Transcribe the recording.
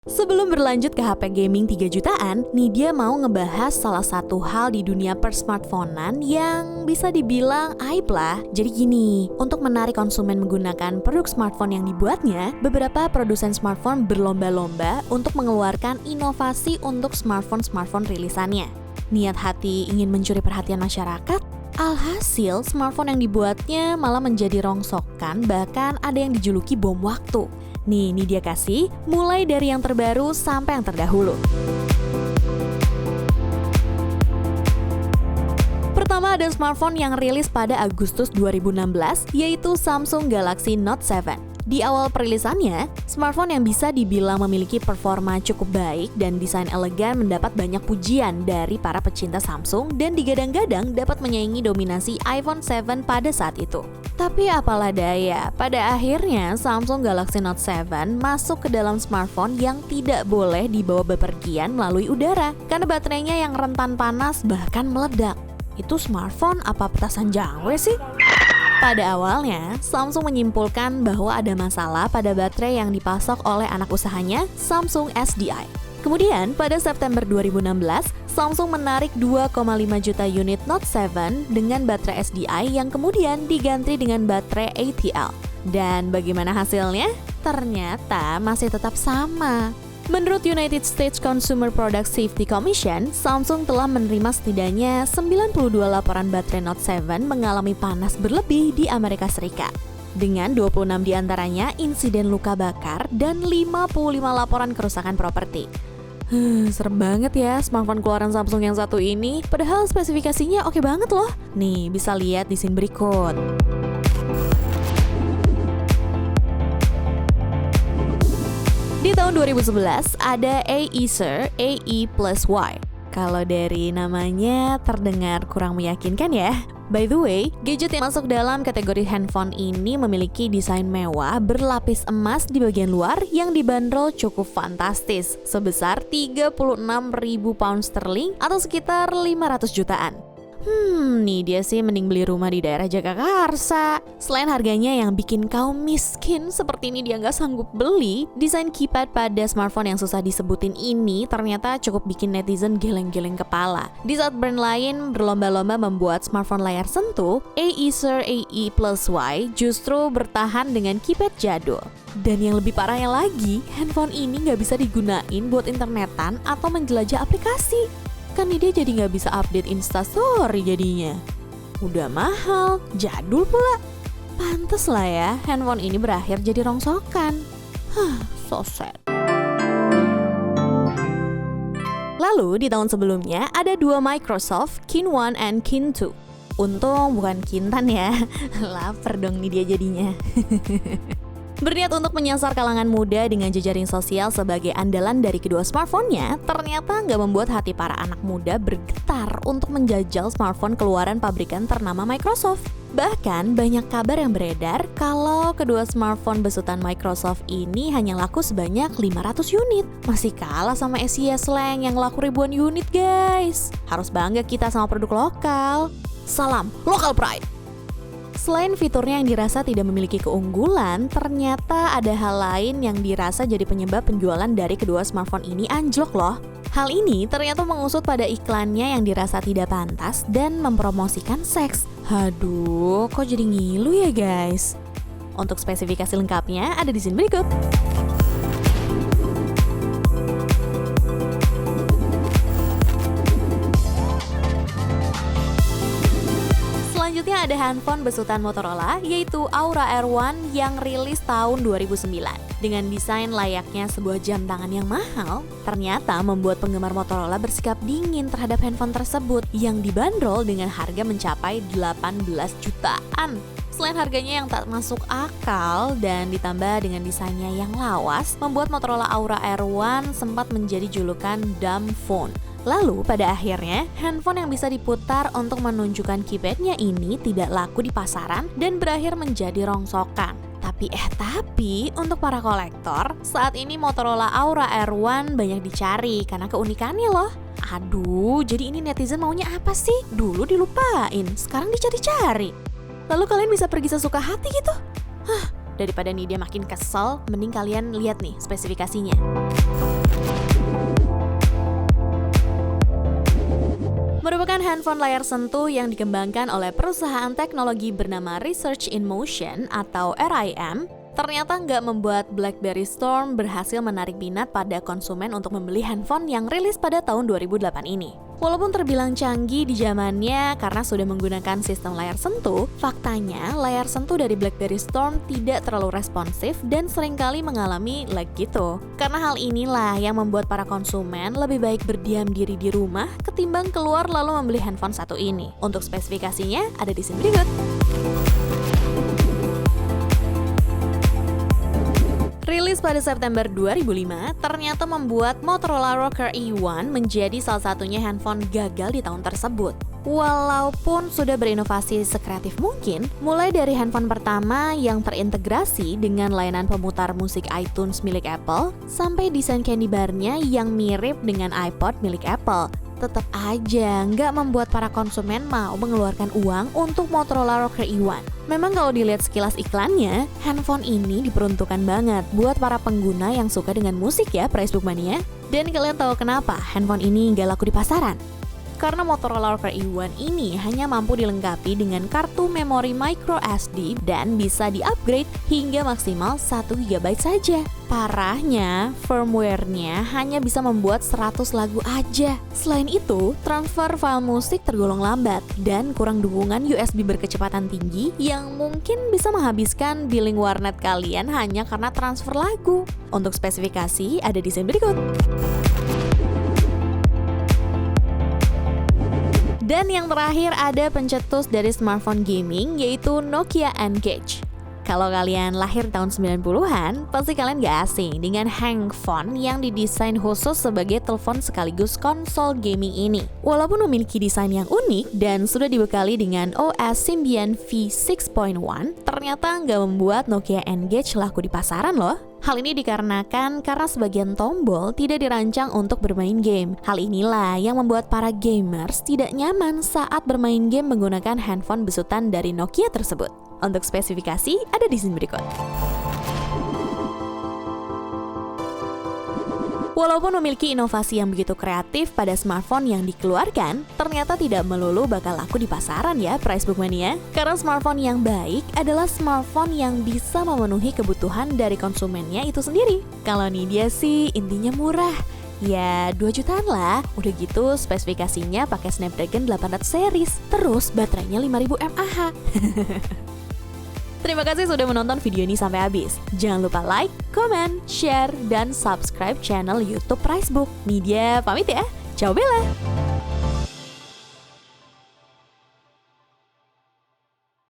Sebelum berlanjut ke HP gaming 3 jutaan, Nidia mau ngebahas salah satu hal di dunia persmartphonean yang bisa dibilang aib lah. Jadi gini, untuk menarik konsumen menggunakan produk smartphone yang dibuatnya, beberapa produsen smartphone berlomba-lomba untuk mengeluarkan inovasi untuk smartphone rilisannya. Niat hati ingin mencuri perhatian masyarakat, alhasil smartphone yang dibuatnya malah menjadi rongsokan, bahkan ada yang dijuluki bom waktu. Nih dia kasih, mulai dari yang terbaru sampai yang terdahulu. Pertama ada smartphone yang rilis pada Agustus 2016, yaitu Samsung Galaxy Note 7. Di awal perilisannya, smartphone yang bisa dibilang memiliki performa cukup baik dan desain elegan mendapat banyak pujian dari para pecinta Samsung dan digadang-gadang dapat menyaingi dominasi iPhone 7 pada saat itu. Tapi apalah daya, pada akhirnya Samsung Galaxy Note 7 masuk ke dalam smartphone yang tidak boleh dibawa bepergian melalui udara karena baterainya yang rentan panas bahkan meledak. Itu smartphone apa petasan jangwe sih? Pada awalnya, Samsung menyimpulkan bahwa ada masalah pada baterai yang dipasok oleh anak usahanya, Samsung SDI. Kemudian, pada September 2016, Samsung menarik 2,5 juta unit Note 7 dengan baterai SDI yang kemudian diganti dengan baterai ATL. Dan bagaimana hasilnya? Ternyata masih tetap sama. Menurut United States Consumer Product Safety Commission, Samsung telah menerima setidaknya 92 laporan baterai Note 7 mengalami panas berlebih di Amerika Serikat. Dengan 26 diantaranya insiden luka bakar dan 55 laporan kerusakan properti. Serem banget ya smartphone keluaran Samsung yang satu ini, padahal spesifikasinya oke banget loh. Nih, bisa lihat di scene berikut. Di tahun 2011 ada Acer AE+Y. Kalau dari namanya terdengar kurang meyakinkan ya. By the way, gadget yang masuk dalam kategori handphone ini memiliki desain mewah berlapis emas di bagian luar yang dibanderol cukup fantastis, sebesar 36.000 pound sterling atau sekitar 500 jutaan. Nih dia sih mending beli rumah di daerah Jagakarsa. Selain harganya yang bikin kaum miskin seperti ini dia nggak sanggup beli, desain keypad pada smartphone yang susah disebutin ini ternyata cukup bikin netizen geleng-geleng kepala. Di saat brand lain berlomba-lomba membuat smartphone layar sentuh, Acer AE+Y justru bertahan dengan keypad jadul. Dan yang lebih parahnya lagi, handphone ini nggak bisa digunain buat internetan atau menjelajah aplikasi. Kan dia jadi nggak bisa update Instastory jadinya. Udah mahal, jadul pula. Pantes lah ya, handphone ini berakhir jadi rongsokan. So sad. Lalu di tahun sebelumnya ada dua Microsoft, Kin 1 and Kin 2. Untung bukan Kintan ya, lapar dong nih dia jadinya. Berniat untuk menyasar kalangan muda dengan jejaring sosial sebagai andalan dari kedua smartphone-nya, ternyata nggak membuat hati para anak muda bergetar untuk menjajal smartphone keluaran pabrikan ternama Microsoft. Bahkan banyak kabar yang beredar kalau kedua smartphone besutan Microsoft ini hanya laku sebanyak 500 unit. Masih kalah sama Asia Slang yang laku ribuan unit guys. Harus bangga kita sama produk lokal. Salam Local Pride! Selain fiturnya yang dirasa tidak memiliki keunggulan, ternyata ada hal lain yang dirasa jadi penyebab penjualan dari kedua smartphone ini anjlok loh. Hal ini ternyata mengusut pada iklannya yang dirasa tidak pantas dan mempromosikan seks. Aduh, kok jadi ngilu ya guys? Untuk spesifikasi lengkapnya ada di sini berikut. Selanjutnya ada handphone besutan Motorola yaitu Aura R1 yang rilis tahun 2009. Dengan desain layaknya sebuah jam tangan yang mahal, ternyata membuat penggemar Motorola bersikap dingin terhadap handphone tersebut yang dibanderol dengan harga mencapai 18 jutaan. Selain harganya yang tak masuk akal dan ditambah dengan desainnya yang lawas, membuat Motorola Aura R1 sempat menjadi julukan dumb phone. Lalu pada akhirnya, handphone yang bisa diputar untuk menunjukkan keypadnya ini tidak laku di pasaran dan berakhir menjadi rongsokan. Tapi untuk para kolektor, saat ini Motorola Aura R1 banyak dicari karena keunikannya loh. Aduh, jadi ini netizen maunya apa sih? Dulu dilupain, sekarang dicari-cari. Lalu kalian bisa pergi sesuka hati gitu? Daripada nih dia makin kesel, mending kalian lihat nih spesifikasinya. Merupakan handphone layar sentuh yang dikembangkan oleh perusahaan teknologi bernama Research in Motion atau RIM, ternyata nggak membuat BlackBerry Storm berhasil menarik minat pada konsumen untuk membeli handphone yang rilis pada tahun 2008 ini. Walaupun terbilang canggih di zamannya karena sudah menggunakan sistem layar sentuh, faktanya layar sentuh dari BlackBerry Storm tidak terlalu responsif dan seringkali mengalami lag gitu. Karena hal inilah yang membuat para konsumen lebih baik berdiam diri di rumah ketimbang keluar lalu membeli handphone satu ini. Untuk spesifikasinya ada di sini berikut. Rilis pada September 2005, ternyata membuat Motorola Razr E1 menjadi salah satunya handphone gagal di tahun tersebut. Walaupun sudah berinovasi sekreatif mungkin, mulai dari handphone pertama yang terintegrasi dengan layanan pemutar musik iTunes milik Apple, sampai desain candy bar-nya yang mirip dengan iPod milik Apple, tetap aja nggak membuat para konsumen mau mengeluarkan uang untuk Motorola Razr E1. Memang kalau dilihat sekilas iklannya, handphone ini diperuntukkan banget buat para pengguna yang suka dengan musik ya, Facebook Mania. Dan kalian tahu kenapa handphone ini nggak laku di pasaran? Karena Motorola Razr E1 ini hanya mampu dilengkapi dengan kartu memori micro SD dan bisa di-upgrade hingga maksimal 1 GB saja. Parahnya, firmware-nya hanya bisa membuat 100 lagu aja. Selain itu, transfer file musik tergolong lambat dan kurang dukungan USB berkecepatan tinggi yang mungkin bisa menghabiskan billing warnet kalian hanya karena transfer lagu. Untuk spesifikasi ada di sini berikut. Dan yang terakhir ada pencetus dari smartphone gaming yaitu Nokia N-Gage. Kalau kalian lahir tahun 90-an, pasti kalian gak asing dengan handphone yang didesain khusus sebagai telepon sekaligus konsol gaming ini. Walaupun memiliki desain yang unik dan sudah dibekali dengan OS Symbian V6.1, ternyata nggak membuat Nokia N-Gage laku di pasaran loh. Hal ini dikarenakan karena sebagian tombol tidak dirancang untuk bermain game. Hal inilah yang membuat para gamers tidak nyaman saat bermain game menggunakan handphone besutan dari Nokia tersebut. Untuk spesifikasi ada di sini berikut. Walaupun memiliki inovasi yang begitu kreatif pada smartphone yang dikeluarkan, ternyata tidak melulu bakal laku di pasaran ya, Facebook Mania. Karena smartphone yang baik adalah smartphone yang bisa memenuhi kebutuhan dari konsumennya itu sendiri. Kalau nih dia sih intinya murah. Ya 2 jutaan lah. Udah gitu spesifikasinya pakai Snapdragon 800 series. Terus baterainya 5000 mAh. Terima kasih sudah menonton video ini sampai habis. Jangan lupa like, comment, share, dan subscribe channel YouTube Pricebook. Nidia pamit ya. Ciao Bella.